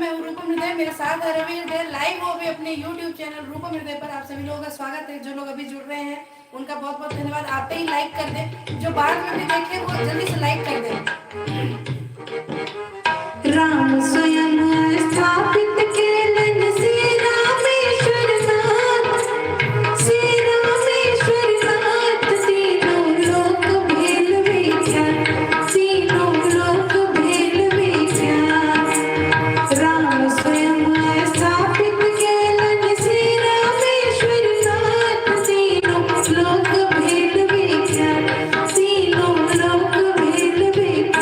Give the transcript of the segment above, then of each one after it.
मैं हूँ रूपम हृदय, मेरे साथ है रवि हृदय। लाइव हो भी अपने YouTube चैनल रूपम हृदय पर आप सभी लोगों का स्वागत है। जो लोग अभी जुड़ रहे हैं उनका बहुत बहुत धन्यवाद। आते ही लाइक कर दें, जो बाद में भी देखे वो जल्दी से लाइक कर दें। राम स्वयं स्थापित केलन श्री रामेश्वर नाथ, श्री रामेश्वर नाथ, तीनों लोक भेल विख्यात, तीनों लोक भेल विख्यात। राम स्वयं स्थापित केलन श्री रामेश्वर नाथ, तीनों लोक भेल विख्यात, तीनों लोक भेल विख्यात।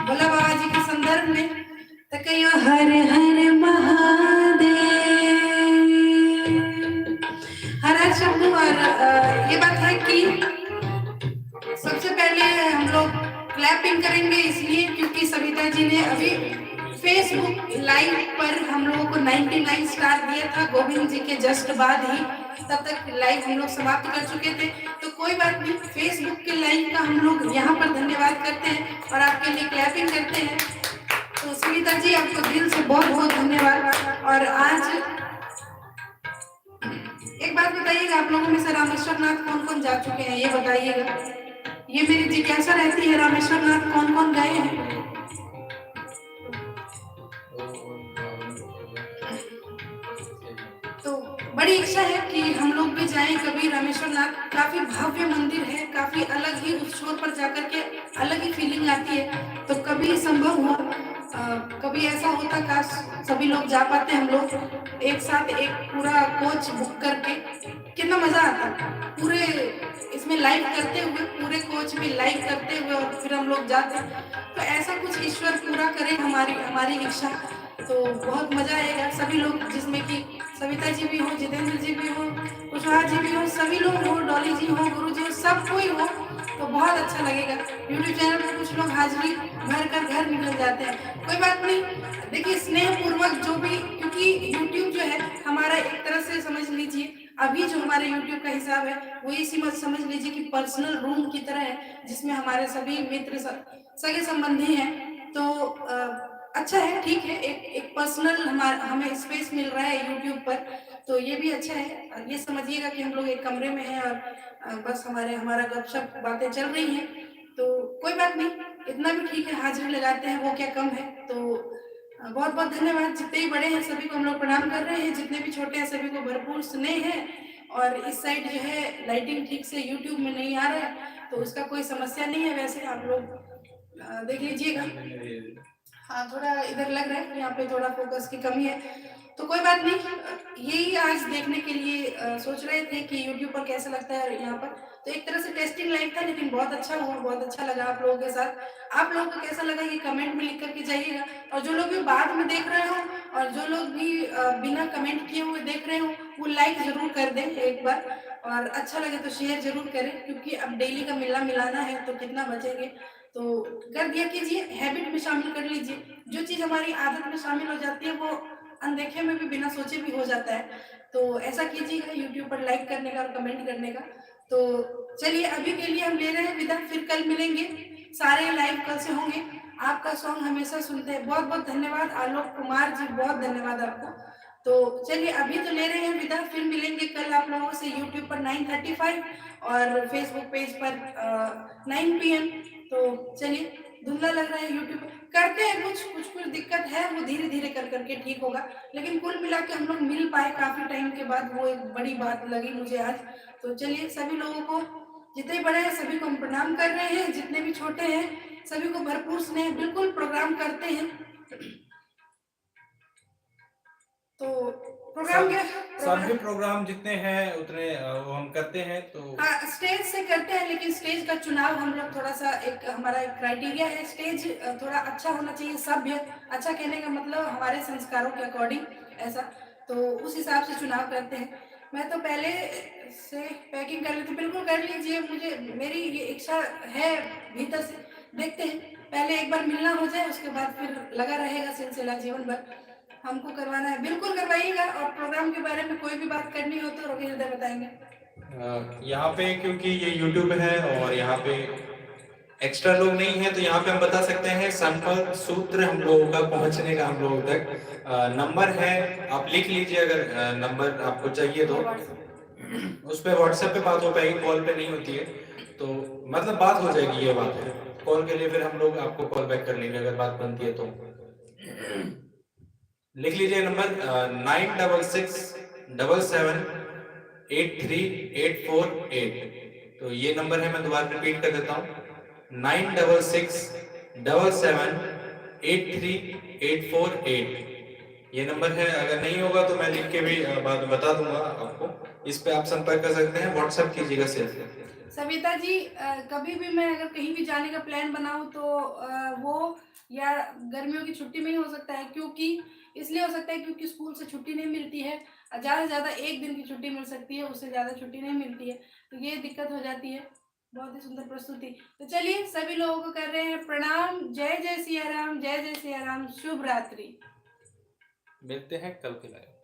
भोला बाबा जी के संदर्भ में तो कहियो हर हर महादेव। हर हर शब्द और ये बात है कि सबसे पहले हम लोग क्लैपिंग करेंगे इसलिए क्योंकि सविता जी ने अभी फेसबुक लाइव पर हम लोगों को 99 स्टार दिया था गोविंद जी के जस्ट बाद ही, तब तक लाइव हम लोग समाप्त कर चुके थे। तो कोई बात नहीं, फेसबुक के लाइव का हम लोग यहाँ पर धन्यवाद करते हैं और आपके लिए क्लैपिंग करते हैं। तो सुनीता जी आपको दिल से बहुत बहुत धन्यवाद। और आज एक बात बताइएगा, आप लोगों में से रामेश्वर नाथ कौन कौन जा चुके हैं ये बताइएगा। ये मेरी जिज्ञासा रहती है, रामेश्वर नाथ कौन कौन गए हैं। तो बड़ी इच्छा है कि हम लोग भी जाएं कभी रामेश्वर नाथ। काफी भव्य मंदिर है, काफी अलग ही, उस छोर पर जाकर के अलग ही फीलिंग आती है। तो कभी संभव हो, कभी ऐसा होता काश सभी लोग जा पाते, हम लोग एक साथ एक पूरा कोच बुक करके, कितना मजा आता। पूरे इसमें लाइव करते हुए, पूरे कोच में लाइव करते हुए और फिर हम लोग जाते। तो ऐसा कुछ ईश्वर पूरा करे हमारी हमारी इच्छा, तो बहुत मजा आएगा। सभी लोग, जिसमें कि सविता जी भी हो, जितेंद्र जी भी हो, कुशवाहा जी भी हो, सभी लोग हो, डॉली जी हो, गुरु जी हो, सब कोई हो तो बहुत अच्छा लगेगा। यूट्यूब चैनल पर कुछ लोग हाजिरी भर कर घर निकल जाते हैं, कोई बात नहीं। देखिए स्नेह पूर्वक जो भी, क्योंकि यूट्यूब जो है हमारा एक तरह से समझ लीजिए, अभी जो हमारे यूट्यूब का हिसाब है वो ये समझ लीजिए कि पर्सनल रूम की तरह है, जिसमें हमारे सभी मित्र सगे संबंधी हैं। तो अच्छा है, ठीक है, एक पर्सनल हमें स्पेस मिल रहा है यूट्यूब पर, तो ये भी अच्छा है। ये समझिएगा कि हम लोग एक कमरे में हैं और बस हमारा गपशप बातें चल रही हैं, तो कोई बात नहीं, इतना भी ठीक है, हाजिरी लगाते हैं वो क्या कम है। तो बहुत बहुत धन्यवाद। जितने ही बड़े हैं सभी को हम लोग प्रणाम कर रहे हैं, जितने भी छोटे हैं सभी को भरपूर स्नेह है। और इस साइड जो है लाइटिंग ठीक से यूट्यूब में नहीं आ रहा है, तो उसका कोई समस्या नहीं है, वैसे आप लोग देख लीजिएगा। हाँ थोड़ा इधर लग रहा है, यहाँ पे थोड़ा फोकस की कमी है, तो कोई बात नहीं। यही आज देखने के लिए सोच रहे थे कि यूट्यूब पर कैसा लगता है यहाँ पर। तो एक तरह से टेस्टिंग लाइव था, लेकिन बहुत अच्छा हुआ, बहुत अच्छा लगा आप लोगों के साथ। आप लोगों को कैसा लगा ये कमेंट में लिख करके जाइएगा। और जो लोग भी बाद में देख रहे हो और जो लोग भी बिना कमेंट किए हुए देख रहे हो, वो लाइक जरूर कर दें एक बार, और अच्छा लगे तो शेयर जरूर करें, क्योंकि अब डेली का मिलना मिलाना है तो कितना बचेंगे। तो कर दिया कीजिए, हैबिट में शामिल कर लीजिए। जो चीज हमारी आदत में शामिल हो जाती है वो अनदेखे में भी बिना सोचे भी हो जाता है। तो ऐसा कीजिएगा यूट्यूब पर लाइक करने का और कमेंट करने का। तो चलिए अभी के लिए हम ले रहे हैं विदा, फिर कल मिलेंगे, सारे लाइव कल से होंगे। आपका सॉन्ग हमेशा सुनते हैं, बहुत बहुत धन्यवाद आलोक कुमार जी, बहुत धन्यवाद आपको। तो चलिए अभी तो ले रहे हैं विदा, फिर मिलेंगे कल आप लोगों से यूट्यूब पर 9:35 और फेसबुक पेज पर 9 PM। तो चलिए, धुंधला लग रहा है यूट्यूब करते हैं, कुछ दिक्कत है, वो धीरे धीरे कर करके ठीक होगा। लेकिन कुल मिला के हम लोग मिल पाए काफी टाइम के बाद, वो एक बड़ी बात लगी मुझे आज। तो चलिए सभी लोगों को, जितने बड़े हैं सभी को हम प्रणाम कर रहे हैं, जितने भी छोटे हैं सभी को भरपूर स्नेह, बिल्कुल प्रोग्राम करते हैं। तो प्रोग्राम के सभी प्रोग्राम जितने हैं उतने वो हम करते हैं। तो हाँ स्टेज से करते हैं, लेकिन स्टेज का चुनाव हम लोग थोड़ा सा, एक हमारा एक क्राइटेरिया है, स्टेज थोड़ा अच्छा होना चाहिए, सभ्य। अच्छा कहने का मतलब हमारे संस्कारों के अकॉर्डिंग ऐसा, तो उस हिसाब से चुनाव करते हैं। मैं तो पहले से पैकिंग कर लेती, बिल्कुल कर लीजिए, मुझे मेरी ये इच्छा है भीतर से। देखते हैं, पहले एक बार मिलना हो जाए, उसके बाद फिर लगा रहेगा सिलसिला जीवन भर। हमको करवाना है, बिल्कुल करवाइएगा। और प्रोग्राम के बारे में कोई भी बात करनी हो तो रवि हृदय बताएंगे। यहाँ पे क्योंकि ये यूट्यूब है और यहाँ पे एक्स्ट्रा लोग नहीं है, तो यहाँ पे हम बता सकते हैं संपर्क सूत्र हम लोगों का पहुंचने का, हम लोगों तक नंबर है, आप लिख लीजिए अगर नंबर आपको चाहिए तो। उस पर व्हाट्सएप पे बात हो पाएगी, कॉल पे नहीं होती है, तो मतलब बात हो जाएगी, ये बात है। कॉल के लिए फिर हम लोग आपको कॉल बैक कर लेंगे अगर बात बनती है तो। लिख लीजिए नंबर 9667778388। तो ये नंबर है, मैं दोबारा रिपीट कर देता हूँ, 9667778388। ये नंबर है, अगर नहीं होगा तो मैं लिख के भी बाद में बता दूंगा आपको। इस पे आप संपर्क कर सकते हैं, व्हाट्सएप कीजिएगा सिर्फ। सविता जी कभी भी मैं अगर कहीं भी जाने का प्लान बनाऊं तो वो या गर्मियों की छुट्टी में ही हो सकता है, क्योंकि इसलिए हो सकता है क्योंकि स्कूल से छुट्टी नहीं मिलती है। ज़्यादा से ज़्यादा एक दिन की छुट्टी मिल सकती है, उससे ज़्यादा छुट्टी नहीं मिलती है, तो ये दिक्कत हो जाती है। बहुत ही सुंदर प्रस्तुति। तो चलिए सभी लोगों को कर रहे हैं प्रणाम, जय जय सिया राम, जय जय सिया राम, शुभ रात्रि। मिलते हैं कल के लाइव।